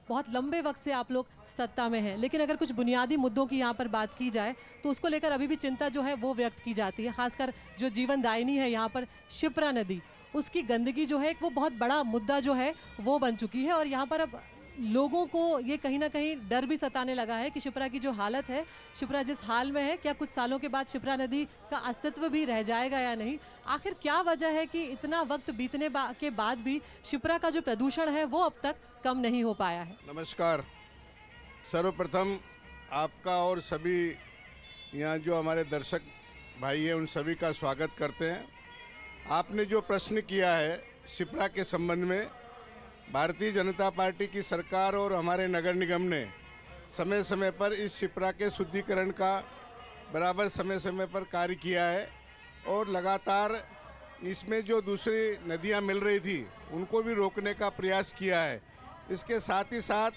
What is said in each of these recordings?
बहुत लंबे वक्त से आप लोग सत्ता में हैं, लेकिन अगर कुछ बुनियादी मुद्दों की यहाँ पर बात की जाए तो उसको लेकर अभी भी चिंता जो है वो व्यक्त की जाती है। खासकर जो जीवनदायिनी है यहाँ पर शिप्रा नदी, उसकी गंदगी जो है एक वो बहुत बड़ा मुद्दा जो है वो बन चुकी है। और यहाँ पर अब लोगों को ये कहीं ना कहीं डर भी सताने लगा है कि शिप्रा की जो हालत है, शिप्रा जिस हाल में है, क्या कुछ सालों के बाद शिप्रा नदी का अस्तित्व भी रह जाएगा या नहीं। आखिर क्या वजह है कि इतना वक्त बीतने के बाद भी शिप्रा का जो प्रदूषण है वो अब तक कम नहीं हो पाया है। नमस्कार। सर्वप्रथम आपका और सभी यहाँ जो हमारे दर्शक भाई हैं उन सभी का स्वागत करते हैं। आपने जो प्रश्न किया है शिप्रा के संबंध में, भारतीय जनता पार्टी की सरकार और हमारे नगर निगम ने समय समय पर इस शिप्रा के शुद्धिकरण का बराबर समय समय पर कार्य किया है और लगातार इसमें जो दूसरी नदियां मिल रही थी उनको भी रोकने का प्रयास किया है। इसके साथ ही साथ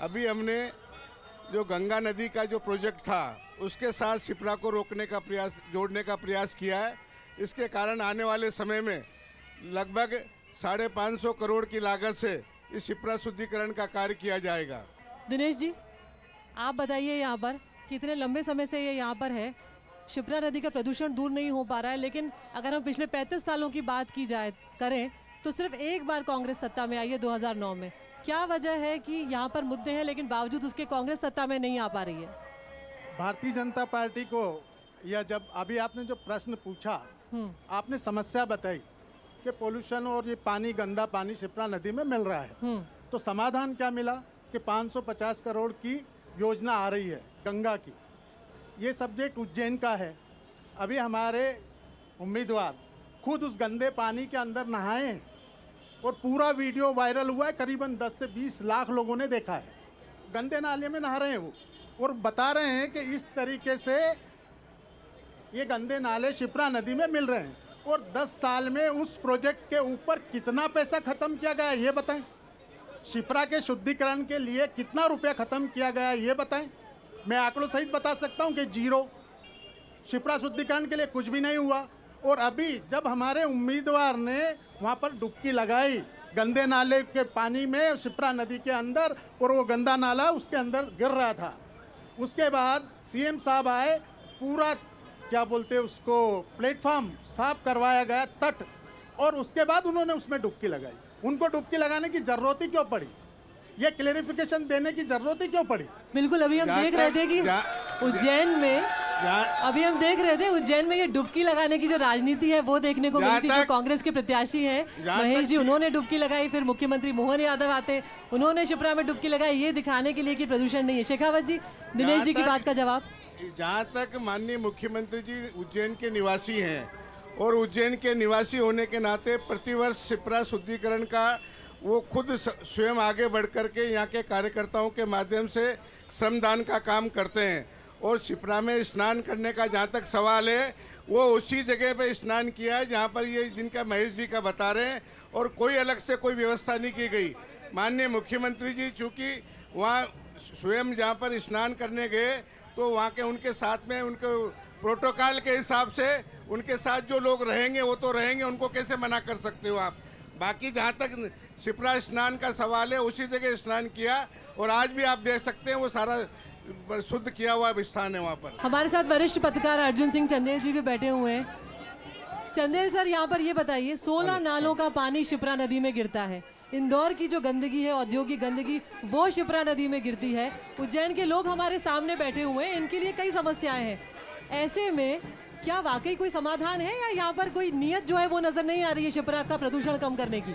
अभी हमने जो गंगा नदी का जो प्रोजेक्ट था उसके साथ शिप्रा को रोकने का प्रयास, जोड़ने का प्रयास किया है। इसके कारण आने वाले समय में लगभग 550 करोड़ की लागत से इस शिप्रा शुद्धिकरण का कार्य किया जाएगा। दिनेश जी, आप बताइए यहाँ पर कि इतने लंबे समय से ये यहाँ पर है, शिप्रा नदी का प्रदूषण दूर नहीं हो पा रहा है, लेकिन अगर हम पिछले 35 सालों की बात की जाए करें तो सिर्फ एक बार कांग्रेस सत्ता में आई है 2009 में। क्या वजह है कि यहाँ पर मुद्दे हैं लेकिन बावजूद उसके कांग्रेस सत्ता में नहीं आ पा रही है? भारतीय जनता पार्टी को, या जब अभी आपने जो प्रश्न पूछा, आपने समस्या बताई कि पोल्यूशन और ये पानी, गंदा पानी शिप्रा नदी में मिल रहा है, तो समाधान क्या मिला कि 550 करोड़ की योजना आ रही है गंगा की। ये सब्जेक्ट उज्जैन का है। अभी हमारे उम्मीदवार खुद उस गंदे पानी के अंदर नहाए हैं और पूरा वीडियो वायरल हुआ है। करीबन 10 से 20 लाख लोगों ने देखा है। गंदे नाले में नहा रहे हैं वो और बता रहे हैं कि इस तरीके से ये गंदे नाले शिप्रा नदी में मिल रहे हैं। और 10 साल में उस प्रोजेक्ट के ऊपर कितना पैसा खत्म किया गया ये बताएं। शिप्रा के शुद्धिकरण के लिए कितना रुपया खत्म किया गया ये बताएं। मैं आंकड़ों सहित बता सकता हूं कि 0। शिप्रा शुद्धिकरण के लिए कुछ भी नहीं हुआ। और अभी जब हमारे उम्मीदवार ने वहां पर डुबकी लगाई गंदे नाले के पानी में शिप्रा नदी के अंदर, और वो गंदा नाला उसके अंदर गिर रहा था, उसके बाद सीएम साहब आए, पूरा क्या बोलते हैं उसको, प्लेटफॉर्म साफ करवाया गया, तट, और उसके बाद उन्होंने उसमें डुबकी लगाई। उनको डुबकी लगाने की जरूरत ही क्यों पड़ी? ये क्लेरिफिकेशन देने की जरूरत ही क्यों पड़ी? बिल्कुल, अभी हम देख रहे थे कि उज्जैन में ये डुबकी लगाने की जो राजनीति है वो देखने को मिली थी। जो कांग्रेस के प्रत्याशी हैं महेश जी, उन्होंने डुबकी लगाई, फिर मुख्यमंत्री मोहन यादव आते, उन्होंने शिप्रा में डुबकी लगाई, ये दिखाने के लिए कि प्रदूषण नहीं है। शेखावत जी, दिनेश जी की बात का जवाब। जहाँ तक माननीय मुख्यमंत्री जी उज्जैन के निवासी हैं और उज्जैन के निवासी होने के नाते प्रतिवर्ष शिप्रा शुद्धिकरण का वो खुद स्वयं आगे बढ़ कर के यहाँ के कार्यकर्ताओं के माध्यम से श्रमदान का काम करते हैं। और शिप्रा में स्नान करने का जहाँ तक सवाल है, वो उसी जगह पे स्नान किया है जहाँ पर ये जिनका महेश जी का बता रहे हैं, और कोई अलग से कोई व्यवस्था नहीं की गई। माननीय मुख्यमंत्री जी चूँकि वहाँ स्वयं जहाँ पर स्नान करने गए तो वहाँ के उनके साथ में उनके प्रोटोकॉल के हिसाब से उनके साथ जो लोग रहेंगे वो तो रहेंगे, उनको कैसे मना कर सकते हो आप? बाकी जहाँ तक शिप्रा स्नान का सवाल है, उसी जगह स्नान किया और आज भी आप देख सकते हैं वो सारा शुद्ध किया हुआ स्थान है वहाँ पर। हमारे साथ वरिष्ठ पत्रकार अर्जुन सिंह चंदेल जी भी बैठे हुए हैं। चंदेल सर, यहाँ पर ये बताइए, 16 नालों का पानी शिप्रा नदी में गिरता है। इंदौर की जो गंदगी है, औद्योगिक गंदगी, वो शिप्रा नदी में गिरती है। उज्जैन के लोग हमारे सामने बैठे हुए हैं, इनके लिए कई समस्याएं हैं। ऐसे में क्या वाकई कोई समाधान है या यहाँ पर कोई नीयत जो है वो नजर नहीं आ रही है शिप्रा का प्रदूषण कम करने की?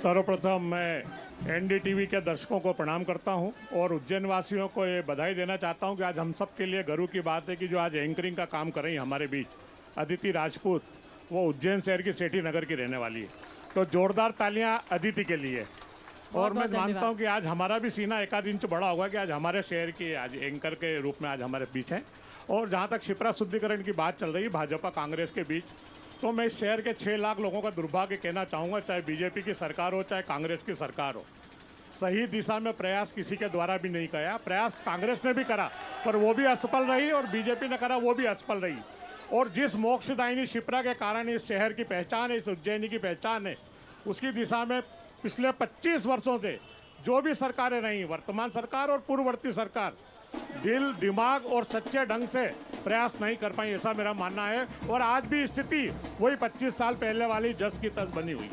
सर्वप्रथम मैं एनडीटीवी के दर्शकों को प्रणाम करता हूं और उज्जैन वासियों को ये बधाई देना चाहता हूं कि आज हम सब के लिए गर्व की बात है कि जो आज एंकरिंग का काम कर रही है हमारे बीच अदिति राजपूत, वो उज्जैन शहर की सेठी नगर की रहने वाली है। तो जोरदार तालियां अदिति के लिए। और मैं मानता हूं कि आज हमारा भी सीना एक आध इंच बड़ा होगा कि आज हमारे शहर की आज एंकर के रूप में आज हमारे बीच हैं। और जहाँ तक शिप्रा शुद्धिकरण की बात चल रही है भाजपा कांग्रेस के बीच, तो मैं इस शहर के 6 लाख लोगों का दुर्भाग्य कहना चाहूँगा, चाहे बीजेपी की सरकार हो चाहे कांग्रेस की सरकार हो, सही दिशा में प्रयास किसी के द्वारा भी नहीं किया। प्रयास कांग्रेस ने भी करा पर वो भी असफल रही और बीजेपी ने करा वो भी असफल रही। और जिस मोक्षदायिनी शिप्रा के कारण इस शहर की पहचान है, इस उज्जैनी की पहचान है, उसकी दिशा में पिछले 25 वर्षों से जो भी सरकारें रही, वर्तमान सरकार और पूर्ववर्ती सरकार, दिल, दिमाग और सच्चे ढंग से प्रयास नहीं कर पाई, ऐसा मेरा मानना है। और आज भी स्थिति वही 25 साल पहले वाली जस की तस बनी हुई।